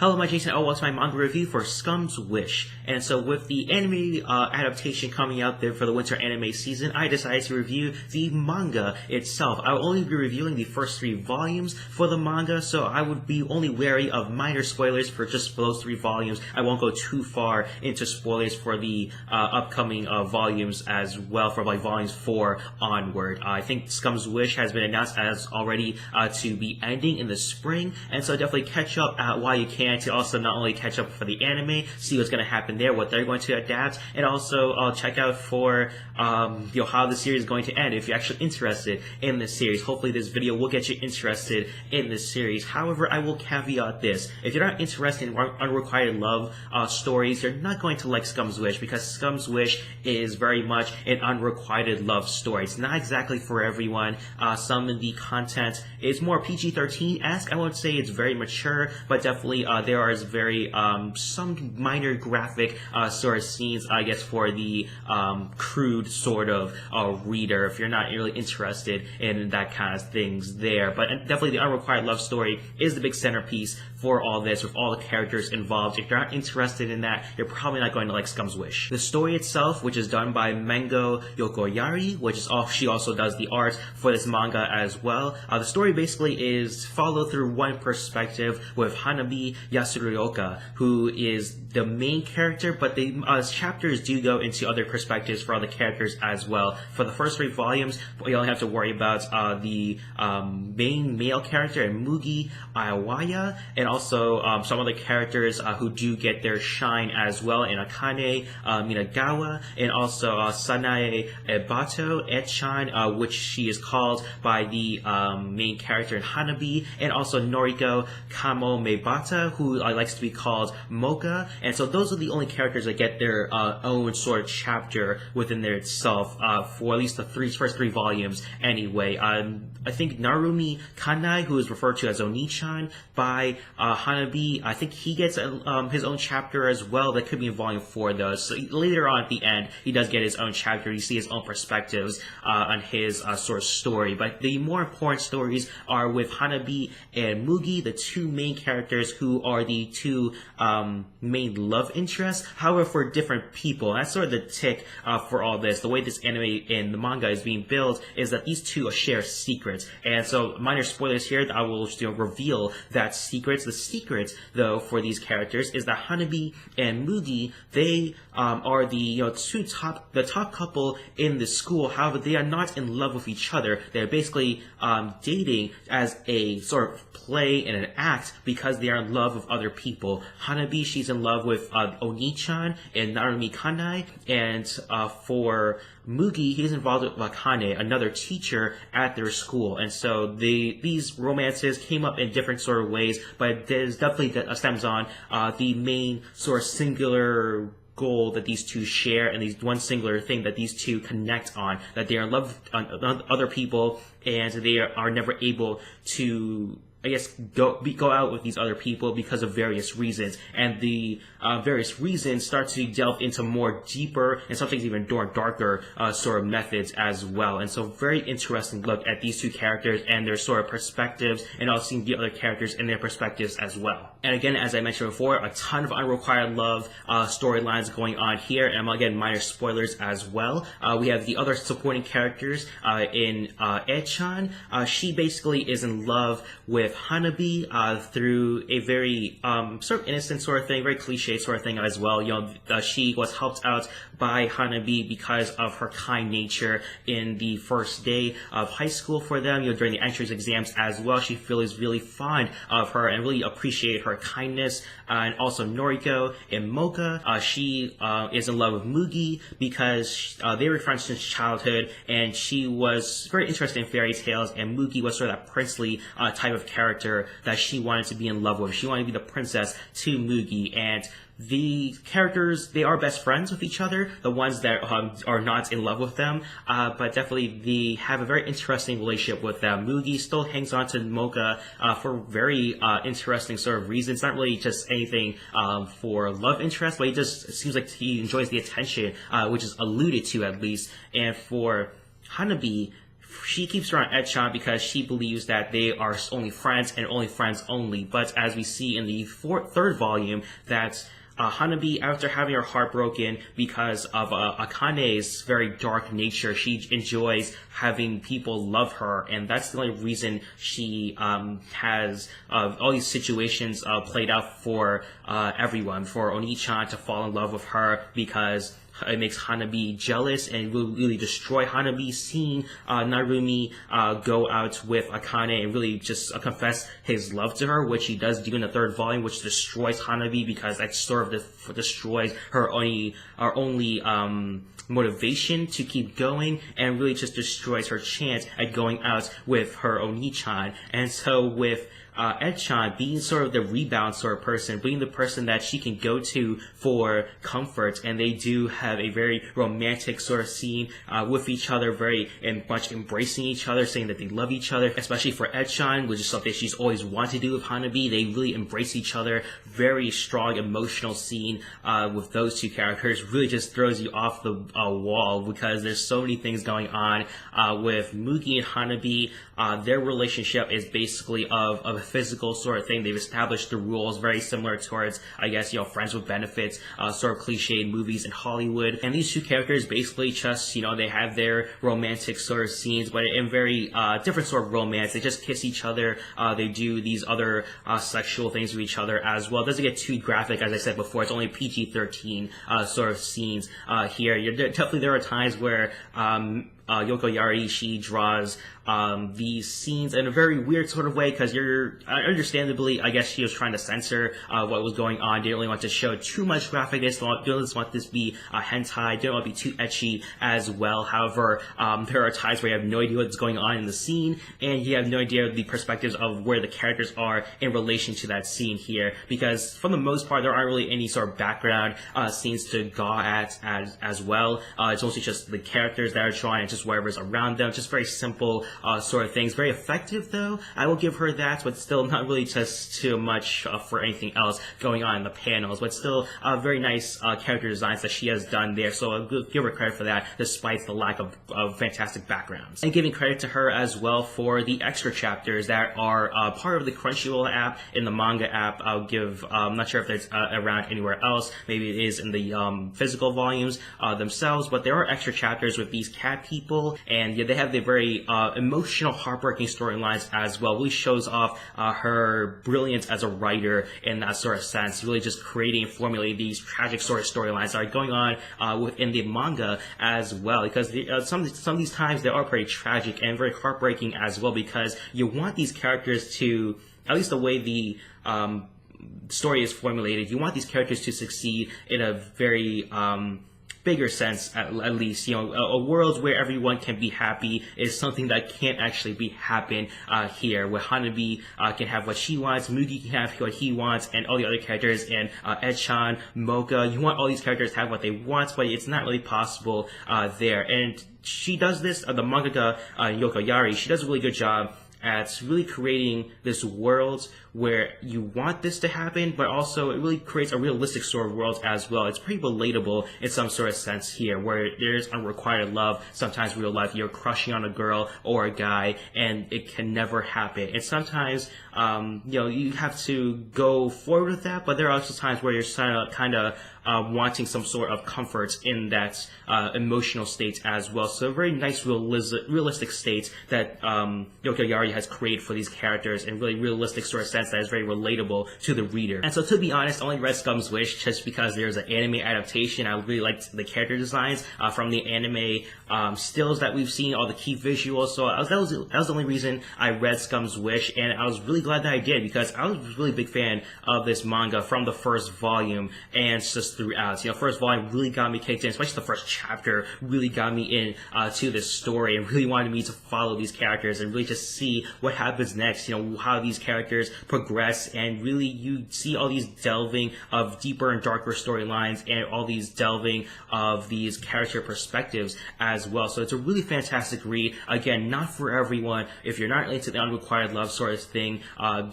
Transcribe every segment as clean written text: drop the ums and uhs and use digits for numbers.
Hello, my Jason. Welcome to my manga review for Scum's Wish. And so with the anime adaptation coming out there for the winter anime season, I decided to review the manga itself. I will only be reviewing the first 3 volumes for the manga, so I would be only wary of minor spoilers for just those 3 volumes. I won't go too far into spoilers for the upcoming volumes as well, for like volumes 4 onward. I think Scum's Wish has been announced as already to be ending in the spring, and so definitely catch up while you can, to also not only catch up for the anime, see what's going to happen there, what they're going to adapt, and also check out for how the series is going to end if you're actually interested in this series. Hopefully this video will get you interested in this series. However, I will caveat this: if you're not interested in unrequited love stories, you're not going to like Scum's Wish, because Scum's Wish is very much an unrequited love story. It's not exactly for everyone. Some of the content is more PG-13-esque. I won't say it's very mature, but definitely there is very some minor graphic sort of scenes, I guess, for the crude sort of reader, if you're not really interested in that kind of things there. But definitely the unrequired love story is the big centerpiece for all this, with all the characters involved. If you're not interested in that, you're probably not going to like Scum's Wish. The story itself, which is done by Mengo Yokoyari, which is she also does the art for this manga as well. The story basically is followed through one perspective with Hanabi Yasuryoka, who is the main character, but the chapters do go into other perspectives for other characters as well. For the first 3 volumes, you only have to worry about the main male character, and Mugi Awaya, and also some other characters who do get their shine as well, in Akane Minagawa, and also Sanae Ebato Echan, which she is called by the main character in Hanabi, and also Noriko Kamo Mebata, who likes to be called Mocha. And so those are the only characters that get their own sort of chapter within there itself, for at least the first 3 volumes anyway. I think Narumi Kanai, who is referred to as Oni-chan by Hanabi, I think he gets his own chapter as well. That could be in volume 4 though. So later on at the end, he does get his own chapter. You see his own perspectives on his sort of story. But the more important stories are with Hanabi and Mugi, the 2 main characters who are the 2 main love interests, however for different people. That's sort of the tick for all this. The way this anime and the manga is being built is that these 2 share secrets, and so minor spoilers here, I will reveal that secrets. The secret though for these characters is that Hanabi and Mugi, they are the the top couple in the school. However, they are not in love with each other. They're basically dating as a sort of play and an act, because they are in love with other people. Hanabi, she's in love with Oni-chan and Narumi Kanai, and for Mugi, he's involved with Akane, another teacher at their school. And so these romances came up in different sort of ways, but there's definitely stems on the main sort of singular goal that these 2 share, and these one singular thing that these 2 connect on, that they are in love with other people, and they are never able to, I guess, go out with these other people because of various reasons. And the various reasons start to delve into more deeper and sometimes even darker sort of methods as well. And so very interesting look at these 2 characters and their sort of perspectives, and also seeing the other characters and their perspectives as well. And again, as I mentioned before, a ton of unrequired love storylines going on here, and again, minor spoilers as well. We have the other supporting characters in Echan. She basically is in love with Hanabi through a very sort of innocent sort of thing, very cliche sort of thing as well. She was helped out by Hanabi because of her kind nature in the first day of high school for them, during the entrance exams as well. She feels really fond of her and really appreciate her kindness. And also Noriko and Mocha, she is in love with Mugi because they were friends since childhood, and she was very interested in fairy tales, and Mugi was sort of that princely type of character that she wanted to be in love with. She wanted to be the princess to Mugi, and the characters, they are best friends with each other, the ones that are not in love with them, but definitely they have a very interesting relationship with them. Mugi still hangs on to Mocha for very interesting sort of reasons, not really just anything for love interest, but it seems like he enjoys the attention, which is alluded to at least. And for Hanabi, she keeps her on Ed-chan because she believes that they are only friends and only friends only. But as we see in the third volume, that Hanabi, after having her heart broken because of Akane's very dark nature, she enjoys having people love her, and that's the only reason she has all these situations played out for everyone, for Oni-chan to fall in love with her, because it makes Hanabi jealous and will really destroy Hanabi, seeing Narumi go out with Akane and really just confess his love to her, which he does do in the third volume, which destroys Hanabi, because that sort of destroys her only motivation to keep going, and really just destroys her chance at going out with her Oni-chan. And so with Ed-chan being sort of the rebound sort of person, being the person that she can go to for comfort, and they do have a very romantic sort of scene with each other, very and much embracing each other, saying that they love each other, especially for Ed-chan, which is something she's always wanted to do with Hanabi. They really embrace each other. Very strong emotional scene with those two characters. Really just throws you off the wall, because there's so many things going on with Mugi and Hanabi. Their relationship is basically of a physical sort of thing. They've established the rules very similar towards, I guess, friends with benefits, sort of cliche movies in Hollywood. And these two characters basically just, they have their romantic sort of scenes, but in very different sort of romance. They just kiss each other. They do these other sexual things with each other as well. It doesn't get too graphic, as I said before. It's only PG-13 sort of scenes here. Definitely there are times where Yokoyari, she draws these scenes in a very weird sort of way, because understandably, I guess she was trying to censor what was going on. Didn't really want to show too much graphicness. Didn't want this to be hentai. Didn't want to be too ecchi as well. However, there are times where you have no idea what's going on in the scene, and you have no idea the perspectives of where the characters are in relation to that scene here, because for the most part, there aren't really any sort of background scenes to gaw at as well. It's mostly just the characters that are drawn and just whatever's around them. Just very simple sort of things. Very effective, though. I will give her that, but still not really just too much for anything else going on in the panels. But still very nice character designs that she has done there. So I'll give her credit for that, despite the lack of fantastic backgrounds. And giving credit to her as well for the extra chapters that are part of the Crunchyroll app, in the Manga app. I'll give, I'm not sure if there's around anywhere else. Maybe it is in the physical volumes themselves, but there are extra chapters with these cat people, and they have the very emotional, heartbreaking storylines as well. Really shows off her brilliance as a writer in that sort of sense. Really just creating and formulating these tragic sort of storylines that are going on within the manga as well. Because some of these times they are pretty tragic and very heartbreaking as well, because you want these characters to, at least the way the story is formulated, you want these characters to succeed in a very bigger sense, at least. A world where everyone can be happy is something that can't actually be happen here, where Hanabi can have what she wants, Mugi can have what he wants, and all the other characters, and Ed-chan, Mocha, you want all these characters to have what they want, but it's not really possible there. And she does this, the mangaka Yokoyari, she does a really good job at really creating this world where you want this to happen, but also it really creates a realistic sort of world as well. It's pretty relatable in some sort of sense here, where there's unrequited love. Sometimes in real life you're crushing on a girl or a guy, and it can never happen. And sometimes, you have to go forward with that, but there are also times where you're kind of wanting some sort of comfort in that emotional state as well. So a very nice realistic state that Yokoyari has created for these characters, and really realistic sort of sense that is very relatable to the reader. And so, to be honest, I only read Scum's Wish just because there's an anime adaptation. I really liked the character designs from the anime stills that we've seen, all the key visuals. So that was the only reason I read Scum's Wish, and I was really glad that I did, because I was a really big fan of this manga from the first volume and just throughout. First volume really got me kicked in, especially the first chapter really got me in to this story, and really wanted me to follow these characters and really just see see what happens next, how these characters progress, and really you see all these delving of deeper and darker storylines and all these delving of these character perspectives as well. So it's a really fantastic read. Again, not for everyone. If you're not into the unrequited love sort of thing,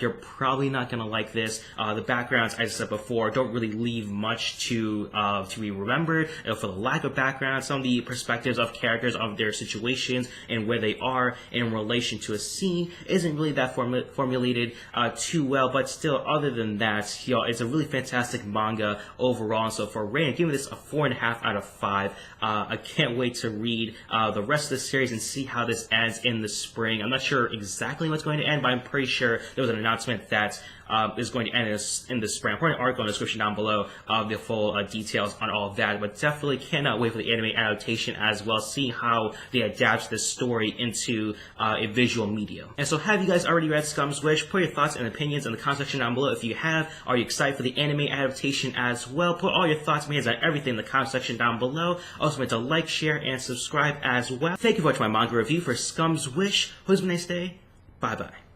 you're probably not going to like this. The backgrounds, as I said before, don't really leave much to be remembered. For the lack of background, some of the perspectives of characters, of their situations, and where they are in relation to a scene isn't really that formulated too well, but still, other than that, it's a really fantastic manga overall. And so for rating, giving this a 4.5 out of 5. I can't wait to read the rest of the series and see how this ends in the spring. I'm not sure exactly what's going to end, but I'm pretty sure there was an announcement that is going to end in the spring. I'll put an article in the description down below of the full details on all of that, but definitely cannot wait for the anime adaptation as well, seeing how they adapt this story into a visual medium. And so have you guys already read Scum's Wish? Put your thoughts and opinions in the comment section down below if you have. Are you excited for the anime adaptation as well? Put all your thoughts and opinions on everything in the comment section down below. Also remember to like, share, and subscribe as well. Thank you for watching my manga review for Scum's Wish. Hope you have a nice day. Bye bye.